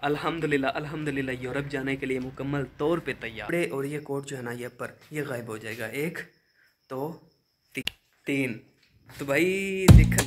अल्हम्दुलिल्लाह अल्हम्दुलिल्लाह यूरोप जाने के लिए मुकम्मल तौर पे तैयार। और ये कोड जो है ना ये पर ये गायब हो जाएगा। एक तो तीन। तो भाई देख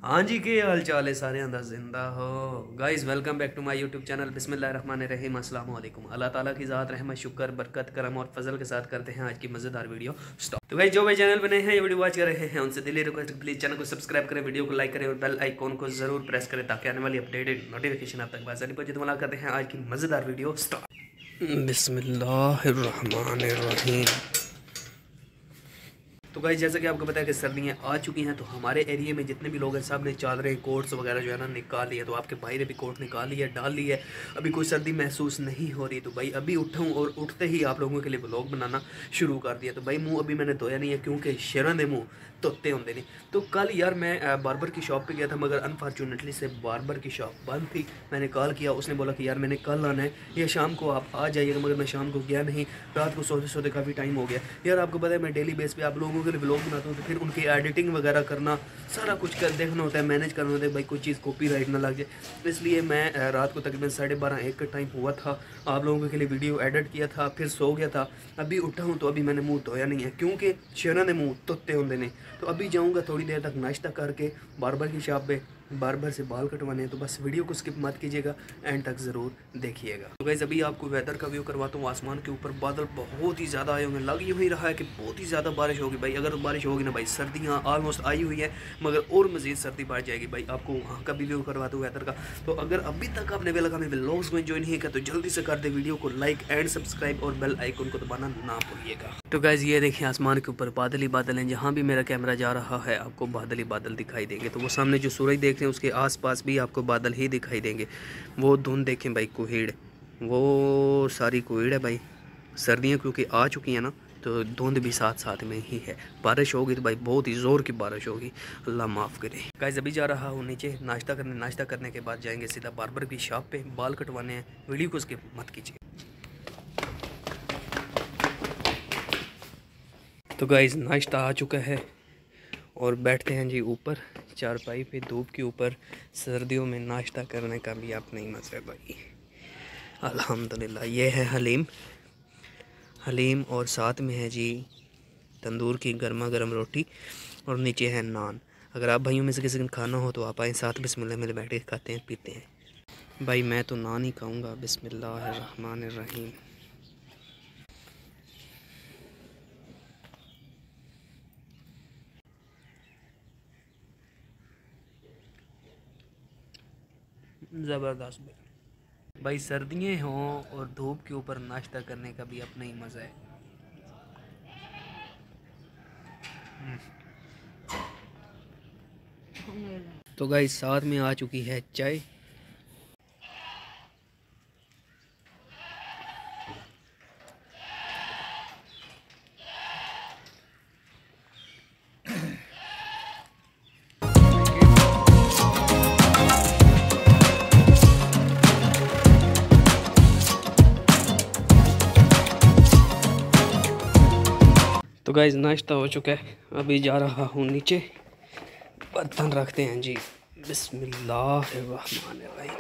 हाँ जी, के हाल चाल है सारे अंदर जिंदा हो guys. Welcome back to my YouTube channel बिस्मिल्लाहिर्रहमानिर्रहीम। अस्सलाम वालेकुम। अल्लाह ताला की ज़ात रहमत शुक्र बरकत करम और फजल के साथ करते हैं आज की मज़ेदार वीडियो स्टार्ट। तो गाइस जो भाई चैनल बने हैं ये वीडियो वॉच कर रहे हैं उनसे दिली रिक्वेस्ट प्लीज़ चैनल को सब्सक्राइब करें, वीडियो को लाइक करें और बेल आइकॉन को जरूर प्रेस करें ताकि आने वाली अपडेटेड नोटिफिकेशन आप तक बासानी पहुंचे। तो करते हैं आज की मज़ेदार वीडियो स्टार्ट। बिस्मिल्लाहिर्रहमानिर्रहीम। तो गाइस जैसा कि आपको पता है कि सर्दियाँ आ चुकी हैं, तो हमारे एरिया में जितने भी लोग हैं सब ने चादरें कोट्स वगैरह जो है ना निकाल लिया। तो आपके भाई ने भी कोट निकाल लिया, डाल लिया। अभी कोई सर्दी महसूस नहीं हो रही। तो भाई अभी उठा हूँ और उठते ही आप लोगों के लिए व्लॉग बनाना शुरू कर दिया। तो भाई मुँह अभी मैंने धोया नहीं है क्योंकि शेरों के मुँह धोते होंगे नहीं। तो कल यार मैं बार्बर की शॉप पे गया था, मगर अनफॉर्चुनेटली से बार्बर की शॉप बंद थी। मैंने कॉल किया, उसने बोला कि यार मैंने कल आना है या शाम को आप आ जाइएगा, मगर मैं शाम को गया नहीं। रात को सोते सोते काफ़ी टाइम हो गया। यार आपको पता है मैं डेली बेस पे आप लोगों के लिए व्लॉग बनाता हूँ, तो फिर उनकी एडिटिंग वगैरह करना सारा कुछ कर देखना होता है, मैनेज करना होता है भाई, कोई चीज़ कॉपीराइट ना लग जाए। इसलिए मैं रात को तकरीबन 12:30-1 का टाइम हुआ था, आप लोगों के लिए वीडियो एडिट किया था, फिर सो गया था। अभी उठा हूँ तो अभी मैंने मुँह धोया नहीं है क्योंकि शेरों ने मुँह धोते होंगे नहीं। तो अभी जाऊँगा थोड़ी देर तक नाश्ता करके बार्बर की शॉप पे बार्बर से बाल कटवाने हैं। तो बस वीडियो को स्किप मत कीजिएगा, एंड तक ज़रूर देखिएगा। तो गाइस अभी आपको वेदर का व्यू करवाता हूँ। आसमान के ऊपर बादल बहुत ही ज़्यादा आए होंगे, लग यूँ ही रहा है कि बहुत ही ज़्यादा बारिश होगी भाई। अगर बारिश होगी ना भाई, सर्दियाँ ऑलमोस्ट आई हुई है, मगर और मज़ीद सर्दी बढ़ जाएगी भाई। आपको वहाँ का भी व्यू करवाता हूँ वेदर का। तो अगर अभी तक आपने बेलगामी व्लॉग्स में ज्वाइन नहीं किया तो जल्दी से कर दे वीडियो को लाइक एंड सब्सक्राइब और बेल आइकन को दबाना ना भूलिएगा। तो गाइस ये देखिए आसमान के ऊपर बादल ही बादल हैं। जहाँ भी मेरा कैमरा जा रहा है आपको बादल ही बादल दिखाई देंगे। तो वो सामने जो सूरज देख रहे हैं उसके आसपास भी आपको बादल ही दिखाई देंगे। वो धुंध देखें भाई, कुहेड़, वो सारी कुहेड़ है भाई। सर्दियाँ क्योंकि आ चुकी हैं ना, तो धुंध भी साथ साथ में ही है। बारिश होगी तो भाई बहुत ही ज़ोर की बारिश होगी, अल्लाह माफ़ करे। गाइस अभी जा रहा हूँ नीचे नाश्ता करने। नाश्ता करने के बाद जाएंगे सीधा बार्बर की शॉप पे, बाल कटवाने हैं। वीडियो को स्किप मत कीजिए। तो गाइस नाश्ता आ चुका है और बैठते हैं जी ऊपर चारपाई पे धूप के ऊपर। सर्दियों में नाश्ता करने का भी आप नहीं मज़ा है भाई। अल्हम्दुलिल्लाह ये है हलीम, हलीम और साथ में है जी तंदूर की गर्मा गर्म रोटी और नीचे है नान। अगर आप भाइयों में से किसी दिन खाना हो तो आप आए साथ, बिस्मिल्लाह मिल बैठ के खाते हैं पीते हैं। भाई मैं तो नान ही खाऊँगा। बिस्मिल्लाहिर्रहमानिर्रहीम। ज़बरदस्त भाई, सर्दियाँ हों और धूप के ऊपर नाश्ता करने का भी अपना ही मज़ा है। तो गाइस साथ में आ चुकी है चाय। तो गाइस नाश्ता हो चुका है, अभी जा रहा हूँ नीचे, बर्तन रखते हैं जी। बिस्मिल्लाहिर्रहमानिर्रहीम।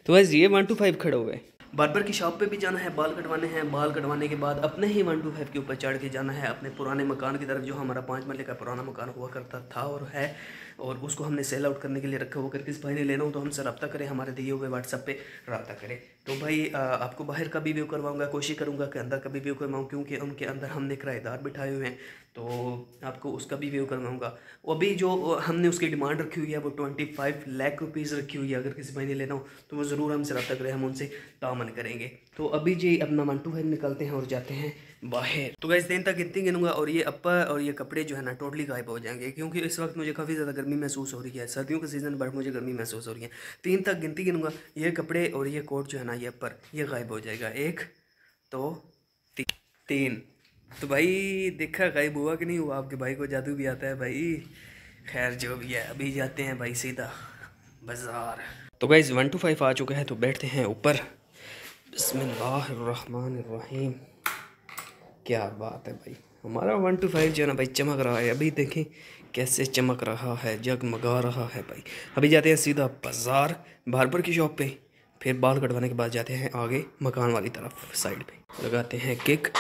तो गाइस ये 1 to 5 खड़े हुए। बार्बर की शॉप पे भी जाना है, बाल कटवाने हैं। बाल कटवाने के बाद अपने ही 1 to 5 के ऊपर चढ़ के जाना है अपने पुराने मकान की तरफ, जो हमारा 5 महले का पुराना मकान हुआ करता था और है, और उसको हमने सेल आउट करने के लिए रखा हुआ। अगर किस भाई ने लेना हो तो हमसे रब्ता करें, हमारे दिए हुए व्हाट्सएप पे रब्ता करें। तो भाई आपको बाहर का भी व्यू करवाऊंगा, कोशिश करूंगा कि अंदर का भी व्यू करवाऊँ क्योंकि उनके अंदर हमने किराएदार बिठाए हुए हैं, तो आपको उसका भी व्यू करवाऊंगा। अभी जो हमने उसकी डिमांड रखी हुई है वो 25 लाख रुपीज़ रखी हुई है। अगर किसी भाई ने लेना हो तो वो ज़रूर हमसे रब्ता करें, हम उनसे तामन करेंगे। तो अभी जी अपना 1 to 5 निकलते हैं और जाते हैं बाहर। तो गाइस 3 तक गिनती गिनूंगा और ये अप्पा और ये कपड़े जो है ना टोटली गायब हो जाएंगे क्योंकि इस वक्त मुझे काफ़ी ज़्यादा गर्मी महसूस हो रही है। सर्दियों का सीज़न बट मुझे गर्मी महसूस हो रही है। 3 तक गिनती गिनूंगा, ये कपड़े और ये कोट जो है ना ये अप्पर ये गायब हो जाएगा। 1 तो 3। तो भाई देखा गायब हुआ कि नहीं हुआ, आपके भाई को जादू भी आता है भाई। खैर जो भी है अभी जाते हैं भाई सीधा बाजार। तो गाइस 1 to 5 आ चुका है, तो बैठते हैं ऊपर। बिस्मिल्लाहिर्रहमानिर्रहीम। क्या बात है भाई, हमारा 1 to 5 जो है ना भाई चमक रहा है। अभी देखें कैसे चमक रहा है, जगमगा रहा है भाई। अभी जाते हैं सीधा बाज़ार बार्बर की शॉप पे, फिर बाल कटवाने के बाद जाते हैं आगे मकान वाली तरफ साइड पे, लगाते हैं किक।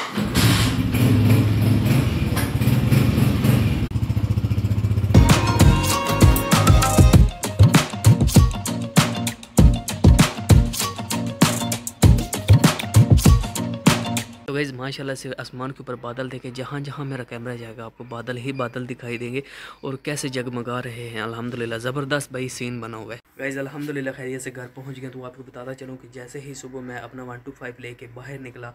तो गाइज़ माशाल्लाह से आसमान के ऊपर बादल देखें, जहाँ जहाँ मेरा कैमरा जाएगा आपको बादल ही बादल दिखाई देंगे और कैसे जगमगा रहे हैं। अल्हम्दुलिल्लाह ज़बरदस्त भाई सीन बना हुआ है। गाइज़ अल्हम्दुलिल्लाह खैरियत से घर पहुँच गए। तो आपको बताता चलूँ कि जैसे ही सुबह मैं अपना 125 लेके बाहर निकला,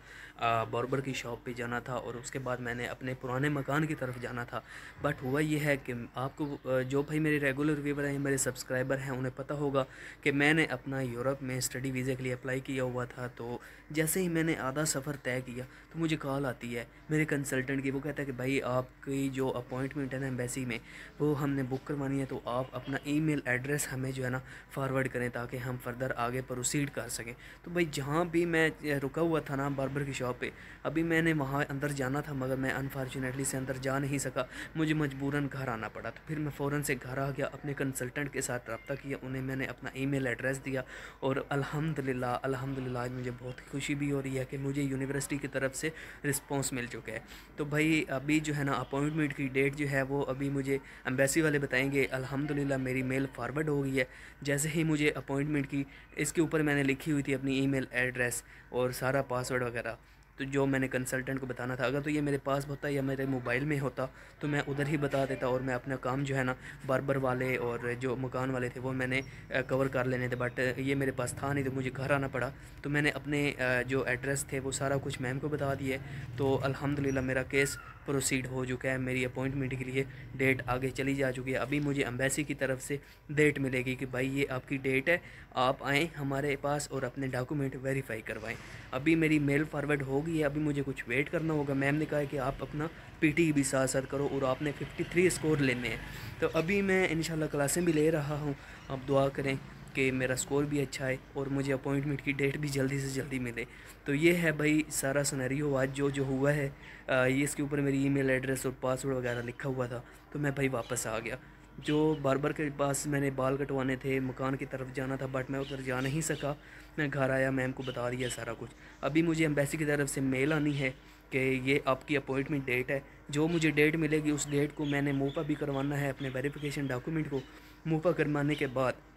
बार्बर की शॉप पे जाना था और उसके बाद मैंने अपने पुराने मकान की तरफ जाना था। बट हुआ ये है कि आपको जो भाई मेरे रेगुलर व्यूवर हैं, मेरे सब्सक्राइबर हैं, उन्हें पता होगा कि मैंने अपना यूरोप में स्टडी वीज़े के लिए अप्लाई किया हुआ था। तो जैसे ही मैंने आधा सफ़र तय किया तो मुझे कॉल आती है मेरे कंसल्टेंट की। वो कहता है कि भाई आपकी जो अपॉइंटमेंट है ना एम्बेसी में, वो हमने बुक करवानी है, तो आप अपना ईमेल एड्रेस हमें जो है ना फॉरवर्ड करें ताकि हम फर्दर आगे प्रोसीड कर सकें। तो भाई जहाँ भी मैं रुका हुआ था ना बार्बर की शॉप पे, अभी मैंने वहाँ अंदर जाना था मगर मैं अनफॉर्चुनेटली से अंदर जा नहीं सका, मुझे मजबूरन घर आना पड़ा। तो फिर मैं फ़ौरन से घर आ गया, अपने कंसल्टेंट के साथ रब्ता किया, उन्हें मैंने अपना ईमेल एड्रेस दिया और अल्हम्दुलिल्लाह आज मुझे बहुत खुशी भी हो रही है कि मुझे यूनिवर्सिटी की तरफ से रिस्पांस मिल चुका है। तो भाई अभी जो है ना अपॉइंटमेंट की डेट जो है वो अभी मुझे एम्बेसी वाले बताएंगे। अल्हम्दुलिल्लाह मेरी मेल फॉरवर्ड हो गई है। जैसे ही मुझे अपॉइंटमेंट की, इसके ऊपर मैंने लिखी हुई थी अपनी ईमेल एड्रेस और सारा पासवर्ड वगैरह, तो जो मैंने कंसल्टेंट को बताना था। अगर तो ये मेरे पास होता या मेरे मोबाइल में होता तो मैं उधर ही बता देता और मैं अपना काम जो है ना बार्बर वाले और जो मकान वाले थे वो मैंने कवर कर लेने थे। बट ये मेरे पास था नहीं तो मुझे घर आना पड़ा। तो मैंने अपने जो एड्रेस थे वो सारा कुछ मैम को बता दिए। तो अल्हम्दुलिल्लाह मेरा केस प्रोसीड हो चुका है। मेरी अपॉइंटमेंट के लिए डेट आगे चली जा चुकी है। अभी मुझे एम्बेसी की तरफ से डेट मिलेगी कि भाई ये आपकी डेट है, आप आएँ हमारे पास और अपने डॉक्यूमेंट वेरीफाई करवाएं। अभी मेरी मेल फॉरवर्ड हो गई है, अभी मुझे कुछ वेट करना होगा। मैम ने कहा है कि आप अपना पीटी भी साथ साथ करो और आपने 53 स्कोर लेने हैं। तो अभी मैं इंशाल्लाह क्लासें भी ले रहा हूँ। आप दुआ करें कि मेरा स्कोर भी अच्छा है और मुझे अपॉइंटमेंट की डेट भी जल्दी से जल्दी मिले। तो ये है भाई सारा सिनेरियो आज जो हुआ है। ये इसके ऊपर मेरी ईमेल एड्रेस और पासवर्ड वगैरह लिखा हुआ था। तो मैं भाई वापस आ गया। जो बार्बर के पास मैंने बाल कटवाने थे, मकान की तरफ जाना था, बट मैं उधर जा नहीं सका। मैं घर आया, मैम को बता दिया सारा कुछ। अभी मुझे एम्बेसी की तरफ से मेल आनी है कि ये आपकी अपॉइंटमेंट डेट है। जो मुझे डेट मिलेगी उस डेट को मैंने मूपा भी करवाना है, अपने वेरिफिकेशन डॉक्यूमेंट को मूपा करवाने के बाद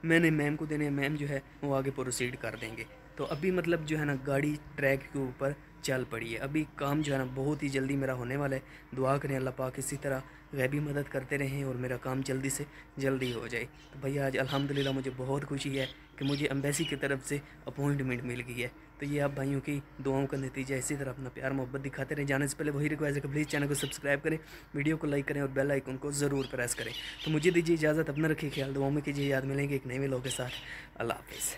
मैंने मैम को देने, मैम जो है वो आगे प्रोसीड कर देंगे। तो अभी मतलब जो है ना गाड़ी ट्रैक के ऊपर चल पड़ी है। अभी काम जो है ना बहुत ही जल्दी मेरा होने वाला है। दुआ करें अल्लाह पाक इसी तरह गैबी मदद करते रहें और मेरा काम जल्दी से जल्दी हो जाए। तो भैया आज अल्हम्दुलिल्लाह मुझे बहुत खुशी है कि मुझे एम्बेसी की तरफ से अपॉइंटमेंट मिल गई है। तो ये आप भाइयों की दुआओं का नतीजा। इसी तरह अपना प्यार मोहब्बत दिखाते रहें। जाने से पहले वही रिक्वेस्ट है कि प्लीज़ चैनल को सब्सक्राइब करें, वीडियो को लाइक करें और बेल आइकन को ज़रूर प्रेस करें। तो मुझे दीजिए इजाज़त, अपना रखिए ख्याल, दुआओं में कीजिए याद। मिलेंगे एक नए व्लॉग के साथ। अल्लाह हाफ़िज़।